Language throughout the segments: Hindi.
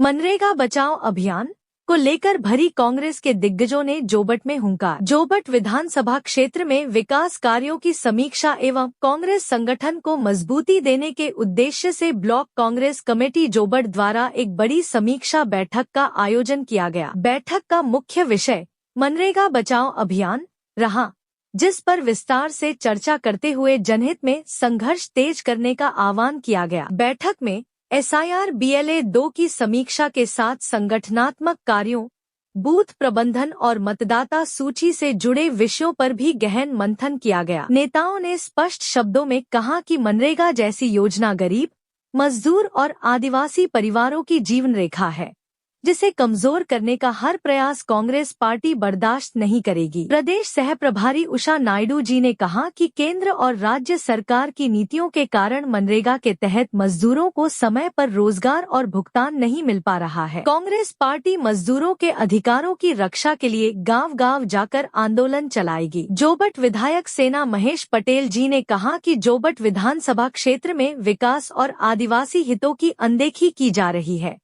मनरेगा बचाओ अभियान को लेकर भरी कांग्रेस के दिग्गजों ने जोबट में हुंकार। जोबट विधानसभा क्षेत्र में विकास कार्यों की समीक्षा एवं कांग्रेस संगठन को मजबूती देने के उद्देश्य से ब्लॉक कांग्रेस कमेटी जोबट द्वारा एक बड़ी समीक्षा बैठक का आयोजन किया गया। बैठक का मुख्य विषय मनरेगा बचाओ अभियान रहा, जिस पर विस्तार से चर्चा करते हुए जनहित में संघर्ष तेज करने का आह्वान किया गया। बैठक में SIR BLA 2 की समीक्षा के साथ संगठनात्मक कार्यों, बूथ प्रबंधन और मतदाता सूची से जुड़े विषयों पर भी गहन मंथन किया गया। नेताओं ने स्पष्ट शब्दों में कहा कि मनरेगा जैसी योजना गरीब, मजदूर और आदिवासी परिवारों की जीवन रेखा है, जिसे कमजोर करने का हर प्रयास कांग्रेस पार्टी बर्दाश्त नहीं करेगी। प्रदेश सह प्रभारी उषा नायडू जी ने कहा कि केंद्र और राज्य सरकार की नीतियों के कारण मनरेगा के तहत मजदूरों को समय पर रोजगार और भुगतान नहीं मिल पा रहा है। कांग्रेस पार्टी मजदूरों के अधिकारों की रक्षा के लिए गांव-गांव जाकर आंदोलन चलाएगी। जोबट विधायक सेना महेश पटेल जी ने कहा कि जोबट विधानसभा क्षेत्र में विकास और आदिवासी हितों की अनदेखी की जा रही है,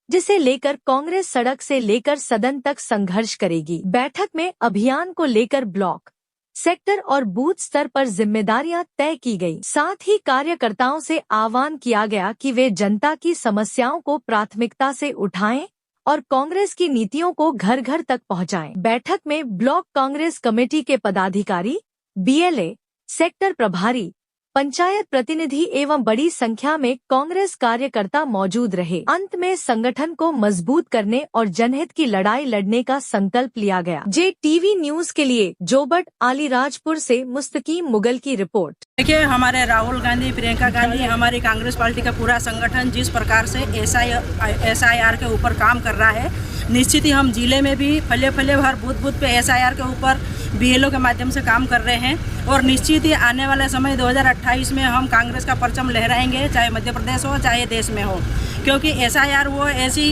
जिसे लेकर कांग्रेस सड़क से लेकर सदन तक संघर्ष करेगी। बैठक में अभियान को लेकर ब्लॉक, सेक्टर और बूथ स्तर पर जिम्मेदारियां तय की गई। साथ ही कार्यकर्ताओं से आह्वान किया गया कि वे जनता की समस्याओं को प्राथमिकता से उठाएं और कांग्रेस की नीतियों को घर घर तक पहुंचाएं। बैठक में ब्लॉक कांग्रेस कमेटी के पदाधिकारी, BLA, सेक्टर प्रभारी, पंचायत प्रतिनिधि एवं बड़ी संख्या में कांग्रेस कार्यकर्ता मौजूद रहे। अंत में संगठन को मजबूत करने और जनहित की लड़ाई लड़ने का संकल्प लिया गया। JTV न्यूज के लिए जोबट अलीराजपुर से मुस्तकीम मुगल की रिपोर्ट। देखिए, हमारे राहुल गांधी, प्रियंका गांधी, हमारी कांग्रेस पार्टी का पूरा संगठन जिस प्रकार से SIR के ऊपर काम कर रहा है, निश्चित ही हम जिले में भी फले हर बूथ पे SIR के ऊपर BLO के माध्यम से काम कर रहे हैं और निश्चित ही आने वाले समय 2028 में हम कांग्रेस का परचम लहराएंगे, चाहे मध्य प्रदेश हो चाहे देश में हो, क्योंकि SIR वो ऐसी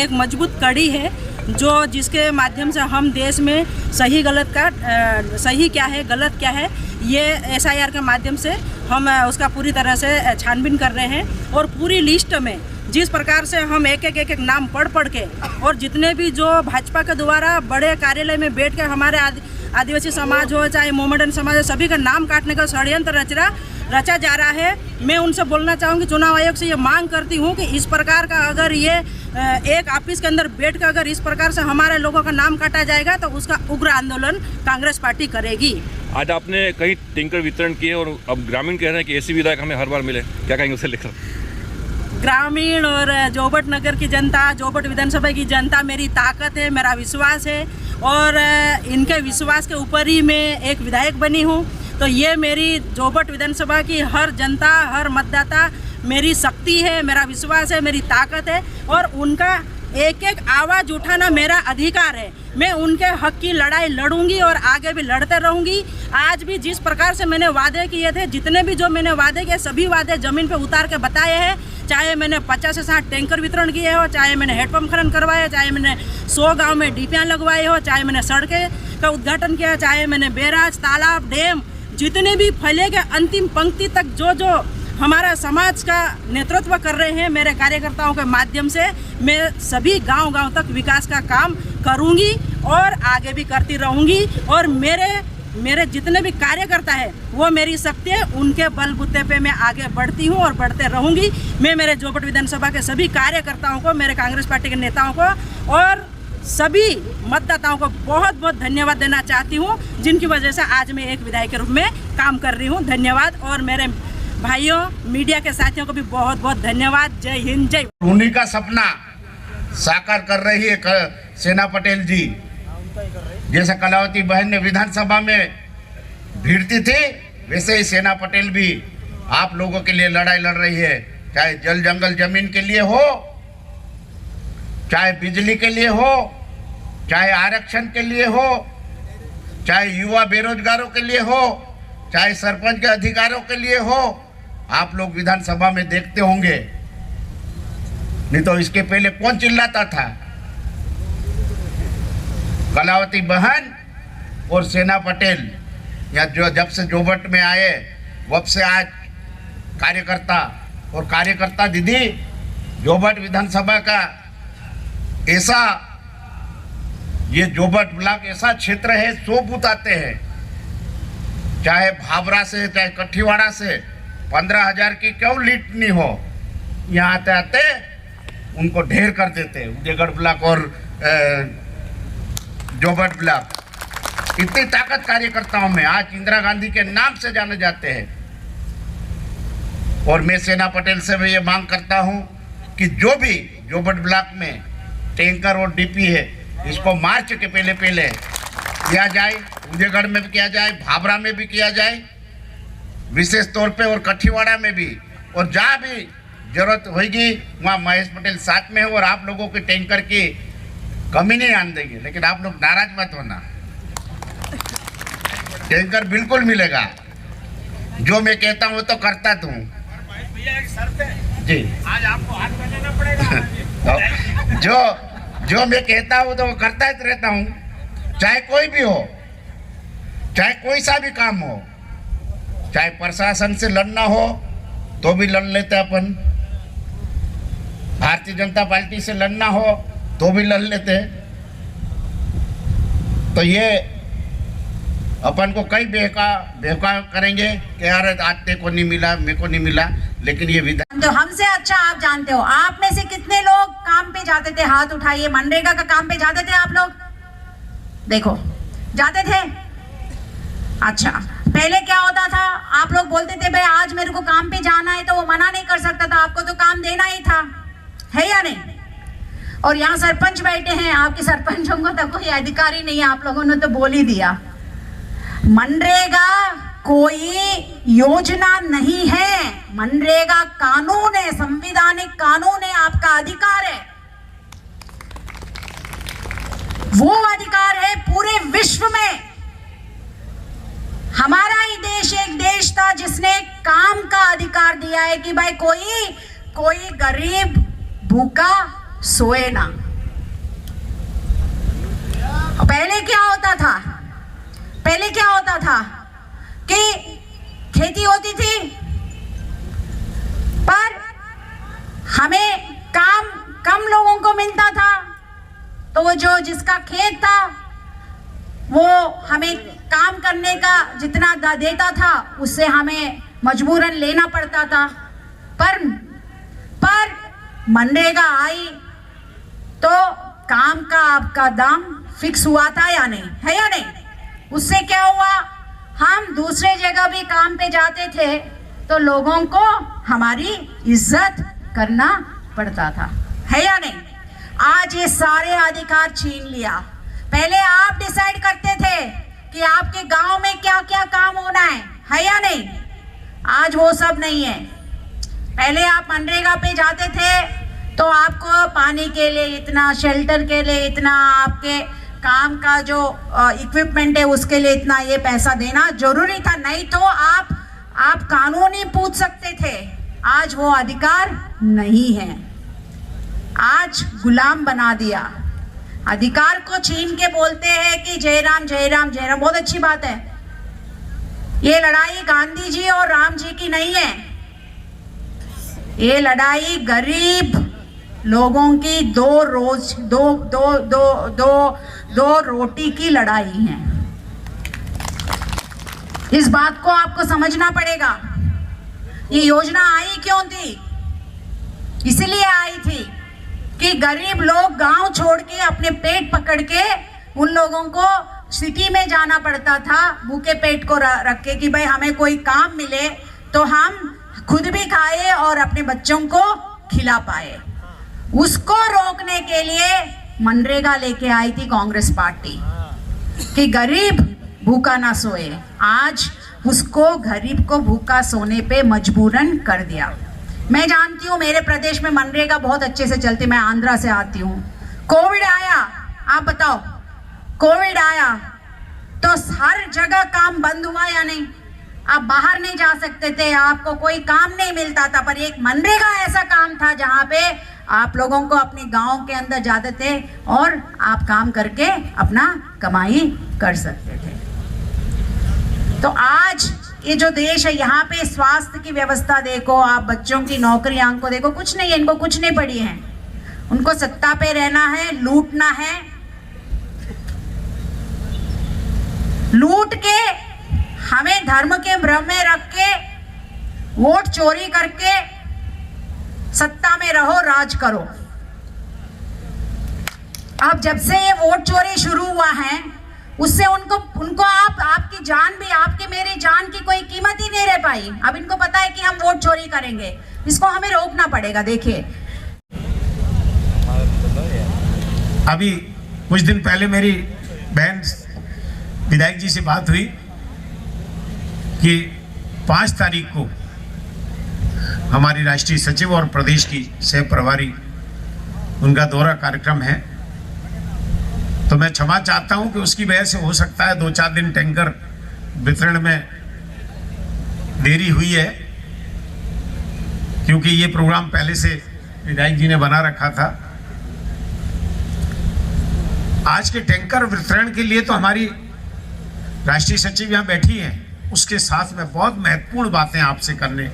एक मजबूत कड़ी है जो जिसके माध्यम से हम देश में सही क्या है गलत क्या है, ये SIR के माध्यम से हम उसका पूरी तरह से छानबीन कर रहे हैं। और पूरी लिस्ट में जिस प्रकार से हम एक नाम पढ़ के और जितने भी जो भाजपा के द्वारा बड़े कार्यालय में बैठ के हमारे आदिवासी समाज हो चाहे मोमेडन समाज हो, सभी का नाम काटने का षड्यंत्र रचा जा रहा है। मैं उनसे बोलना चाहूँगी, चुनाव आयोग से ये मांग करती हूँ कि इस प्रकार का अगर ये एक ऑफिस के अंदर बैठ कर अगर इस प्रकार से हमारे लोगों का नाम काटा जाएगा तो उसका उग्र आंदोलन कांग्रेस पार्टी करेगी। आज आपने कई टैंकर वितरण किए और अब ग्रामीण कह रहे हैं कि ऐसी विधायक हमें हर बार मिले, क्या कहेंगे उसे लेकर? ग्रामीण और जोबट नगर की जनता, जोबट विधानसभा की जनता मेरी ताकत है, मेरा विश्वास है और इनके विश्वास के ऊपर ही मैं एक विधायक बनी हूँ। तो ये मेरी जोबट विधानसभा की हर जनता, हर मतदाता मेरी शक्ति है, मेरा विश्वास है, मेरी ताकत है और उनका एक आवाज़ उठाना मेरा अधिकार है। मैं उनके हक की लड़ाई लड़ूंगी और आगे भी लड़ते रहूंगी। आज भी जिस प्रकार से मैंने वादे किए थे, जितने भी जो मैंने वादे किए, सभी वादे ज़मीन पे उतार के बताए हैं। चाहे मैंने 50 से 60 टैंकर वितरण किए हो, चाहे मैंने हेडपम्प खनन करवाए, चाहे मैंने 100 गाँव में डीपियाँ लगवाए हो, चाहे मैंने सड़कें का उद्घाटन किया, चाहे मैंने बैराज, तालाब, डैम, जितने भी फैले के अंतिम पंक्ति तक जो हमारा समाज का नेतृत्व कर रहे हैं मेरे कार्यकर्ताओं के माध्यम से, मैं सभी गांव-गांव तक विकास का काम करूंगी और आगे भी करती रहूंगी। और मेरे जितने भी कार्यकर्ता है वो मेरी शक्ति है, उनके बलबूते पे मैं आगे बढ़ती हूं और बढ़ते रहूंगी। मैं मेरे जोबट विधानसभा के सभी कार्यकर्ताओं को, मेरे कांग्रेस पार्टी के नेताओं को और सभी मतदाताओं को बहुत बहुत धन्यवाद देना चाहती हूँ, जिनकी वजह से आज मैं एक विधायक के रूप में काम कर रही हूँ। धन्यवाद। और मेरे भाइयों, मीडिया के साथियों को भी बहुत बहुत धन्यवाद। जय हिंद, जय। उन्हीं का सपना साकार कर रही है सेना पटेल जी। जैसे कलावती बहन ने विधानसभा में भिड़ती थी, वैसे ही सेना पटेल भी आप लोगों के लिए लड़ाई लड़ रही है, चाहे जल जंगल जमीन के लिए हो, चाहे बिजली के लिए हो, चाहे आरक्षण के लिए हो, चाहे युवा बेरोजगारों के लिए हो, चाहे सरपंच के अधिकारों के लिए हो। आप लोग विधानसभा में देखते होंगे, नहीं तो इसके पहले कौन चिल्लाता था? कलावती बहन और सेना पटेल या जो जब से जोबट में आए वब से आज कार्यकर्ता और कार्यकर्ता दीदी जोबट विधानसभा का ऐसा ये जोबट ब्लॉक ऐसा क्षेत्र है, 100 बूथ आते हैं, चाहे भाबरा से चाहे कठीवाड़ा से 15,000 की क्यों लीड नहीं हो, यहाँ आते आते उनको ढेर कर देते हैं। उदयगढ़ ब्लॉक और जोबट ब्लॉक इतनी ताकत कार्यकर्ताओं में आज इंदिरा गांधी के नाम से जाने जाते हैं। और मैं सेना पटेल से भी ये मांग करता हूँ कि जो भी जोबट ब्लॉक में टैंकर और डीपी है, इसको मार्च के पहले पहले किया जाए, उदयगढ़ में भी किया जाए, भाबरा में भी किया जाए विशेष तौर पे, और कठीवाड़ा में भी, और जहाँ भी जरूरत होगी वहाँ महेश पटेल साथ में है। और आप लोगों के टैंकर की कमी नहीं आने देंगे, लेकिन आप लोग नाराज मत होना, टैंकर बिल्कुल मिलेगा। जो मैं कहता हूँ तो करता तू जी, आज आपको हाथ में लेना पड़ेगा। जो मैं कहता हूँ तो वो करता ही रहता हूँ, चाहे कोई भी हो, चाहे कोई सा भी काम हो, चाहे प्रशासन से लड़ना हो तो भी लड़ लेते अपन, भारतीय जनता पार्टी से लड़ना हो तो भी लड़ लेते। तो ये अपन को कई बेहका करेंगे कि यार आज तेरे को नहीं मिला, मेरे को नहीं मिला, लेकिन ये विधान तो हमसे अच्छा आप जानते हो। आप में से कितने लोग काम पे जाते थे? हाथ उठाइए। मनरेगा का काम पे जाते थे आप लोग? देखो, जाते थे। अच्छा, पहले क्या होता था, आप लोग बोलते थे भाई आज मेरे को काम पे जाना है, तो वो मना नहीं कर सकता था, आपको तो काम देना ही था, है या नहीं? और यहाँ सरपंच बैठे हैं, आपके सरपंचों को तो कोई अधिकार ही नहीं है, आप लोगों ने तो बोल ही दिया। मनरेगा कोई योजना नहीं है, मनरेगा कानून है, संवैधानिक कानून है, आपका अधिकार है। वो अधिकार है पूरे विश्व में। हमारा ही देश एक देश था जिसने काम का अधिकार दिया है कि भाई कोई गरीब भूखा सोए ना। पहले क्या होता था कि खेती होती थी, पर हमें काम कम लोगों को मिलता था, तो वो जिसका खेत था वो हमें काम करने का जितना देता था उससे हमें मजबूरन लेना पड़ता था। पर मनरेगा आई तो काम का आपका दाम फिक्स हुआ था या नहीं, है या नहीं? उससे क्या हुआ, हम दूसरे जगह भी काम पे जाते थे तो लोगों को हमारी इज्जत करना पड़ता था, है या नहीं? आज ये सारे अधिकार छीन लिया। पहले आप डिसाइड करते थे कि आपके गांव में क्या क्या काम होना है या नहीं? आज वो सब नहीं है। पहले आप मनरेगा पे जाते थे तो आपको पानी के लिए इतना, शेल्टर के लिए इतना, आपके काम का जो इक्विपमेंट है उसके लिए इतना ये पैसा देना जरूरी था, नहीं तो आप कानूनी पूछ सकते थे। आज वो अधिकार नहीं है, आज गुलाम बना दिया। अधिकार को छीन के बोलते हैं कि जय राम जय राम जय राम, बहुत अच्छी बात है। ये लड़ाई गांधी जी और राम जी की नहीं है, ये लड़ाई गरीब लोगों की दो रोटी की लड़ाई है। इस बात को आपको समझना पड़ेगा। ये योजना आई क्यों थी? इसलिए आई थी कि गरीब लोग गांव छोड़ के अपने पेट पकड़ के, उन लोगों को सिटी में जाना पड़ता था भूखे पेट को रख के कि भाई हमें कोई काम मिले तो हम खुद भी खाए और अपने बच्चों को खिला पाए। उसको रोकने के लिए मनरेगा लेके आई थी कांग्रेस पार्टी कि गरीब भूखा ना सोए। आज उसको गरीब को भूखा सोने पे मजबूरन कर दिया। मैं जानती हूँ मेरे प्रदेश में मनरेगा बहुत अच्छे से चलती, मैं आंध्रा से आती हूँ। कोविड आया, आप बताओ, कोविड आया तो हर जगह काम बंद हुआ या नहीं? आप बाहर नहीं जा सकते थे, आपको कोई काम नहीं मिलता था, पर एक मनरेगा ऐसा काम था जहाँ पे आप लोगों को अपने गांव के अंदर जाते थे और आप काम करके अपना कमाई कर सकते थे। तो आज ये जो देश है, यहाँ पे स्वास्थ्य की व्यवस्था देखो, आप बच्चों की नौकरियां को देखो, कुछ नहीं है, इनको कुछ नहीं पड़ी है। उनको सत्ता पे रहना है, लूटना है, लूट के हमें धर्म के भ्रम में रख के वोट चोरी करके सत्ता में रहो, राज करो। अब जब से ये वोट चोरी शुरू हुआ है उससे उनको आपकी जान भी, आपके मेरी जान की कोई कीमत ही नहीं रह पाई। अब इनको पता है कि हम वोट चोरी करेंगे, इसको हमें रोकना पड़ेगा। देखिए अभी कुछ दिन पहले मेरी बहन विधायक जी से बात हुई कि 5 तारीख को हमारी राष्ट्रीय सचिव और प्रदेश की सह प्रभारी उनका दौरा कार्यक्रम है, तो मैं क्षमा चाहता हूं कि उसकी वजह से हो सकता है 2-4 दिन टैंकर वितरण में देरी हुई है, क्योंकि ये प्रोग्राम पहले से विधायक जी ने बना रखा था। आज के टैंकर वितरण के लिए तो हमारी राष्ट्रीय सचिव यहाँ बैठी हैं, उसके साथ में बहुत महत्वपूर्ण बातें आपसे करने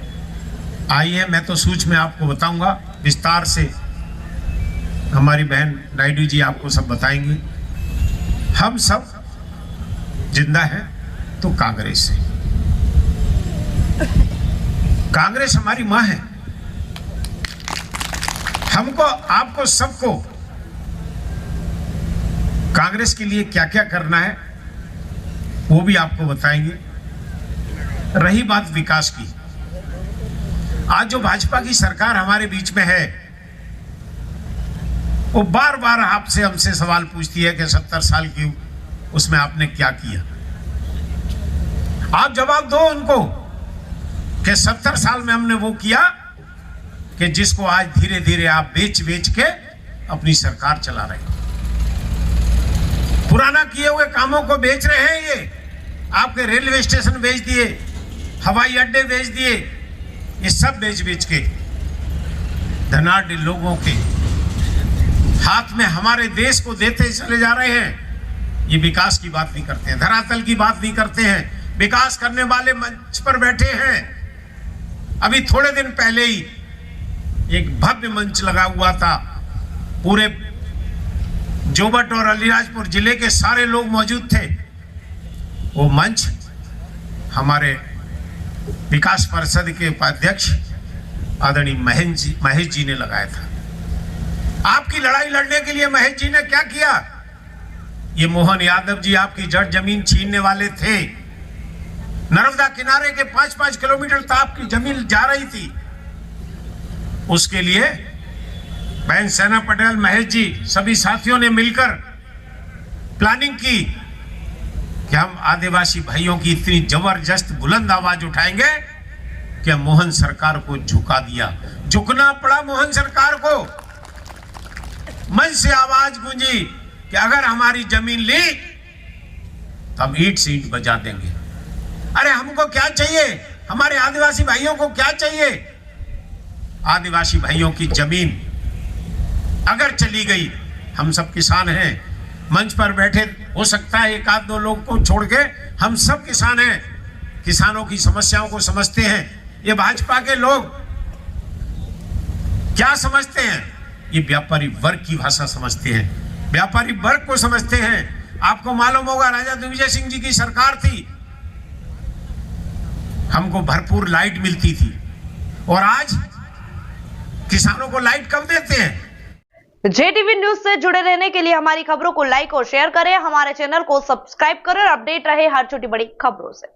आई हैं। मैं तो सूच में आपको बताऊंगा, विस्तार से हमारी बहन नायडू जी आपको सब बताएंगी। हम सब जिंदा हैं तो कांग्रेस से। कांग्रेस हमारी मां है। हमको, आपको, सबको कांग्रेस के लिए क्या क्या करना है वो भी आपको बताएंगे। रही बात विकास की, आज जो भाजपा की सरकार हमारे बीच में है वो बार बार आपसे, हमसे सवाल पूछती है कि 70 साल की उसमें आपने क्या किया। आप जवाब दो उनको कि 70 साल में हमने वो किया कि जिसको आज धीरे धीरे आप बेच बेच के अपनी सरकार चला रहे हैं। पुराना किए हुए कामों को बेच रहे हैं। ये आपके रेलवे स्टेशन बेच दिए, हवाई अड्डे बेच दिए, ये सब बेच बेच के धनाढ़ लोगों के हाथ में हमारे देश को देते चले जा रहे हैं। ये विकास की बात नहीं करते हैं, धरातल की बात नहीं करते हैं। विकास करने वाले मंच पर बैठे हैं। अभी थोड़े दिन पहले ही एक भव्य मंच लगा हुआ था, पूरे जोबट और अलीराजपुर जिले के सारे लोग मौजूद थे। वो मंच हमारे विकास परिषद के उपाध्यक्ष आदरणीय महेश जी ने लगाया था। आपकी लड़ाई लड़ने के लिए महेश जी ने क्या किया? ये मोहन यादव जी आपकी जड़ जमीन छीनने वाले थे। नर्मदा किनारे के 5-5 किलोमीटर तक आपकी जमीन जा रही थी। उसके लिए बहन सेना पटेल, महेश जी, सभी साथियों ने मिलकर प्लानिंग की कि हम आदिवासी भाइयों की इतनी जबरदस्त बुलंद आवाज उठाएंगे कि मोहन सरकार को झुका दिया। झुकना पड़ा मोहन सरकार को। मंच से आवाज गूंजी कि अगर हमारी जमीन ली तो हम ईंट से ईंट बजा देंगे। अरे हमको क्या चाहिए? हमारे आदिवासी भाइयों को क्या चाहिए? आदिवासी भाइयों की जमीन अगर चली गई, हम सब किसान हैं, मंच पर बैठे हो सकता है 1-2 लोग को छोड़ के हम सब किसान हैं, किसानों की समस्याओं को समझते हैं। ये भाजपा के लोग क्या समझते हैं? ये व्यापारी वर्ग की भाषा समझते हैं, व्यापारी वर्ग को समझते हैं। आपको मालूम होगा राजा दिग्विजय सिंह जी की सरकार थी, हमको भरपूर लाइट मिलती थी, और आज किसानों को लाइट कब देते हैं? JTV न्यूज से जुड़े रहने के लिए हमारी खबरों को लाइक और शेयर करें, हमारे चैनल को सब्सक्राइब करें और अपडेट रहे हर छोटी बड़ी खबरों से।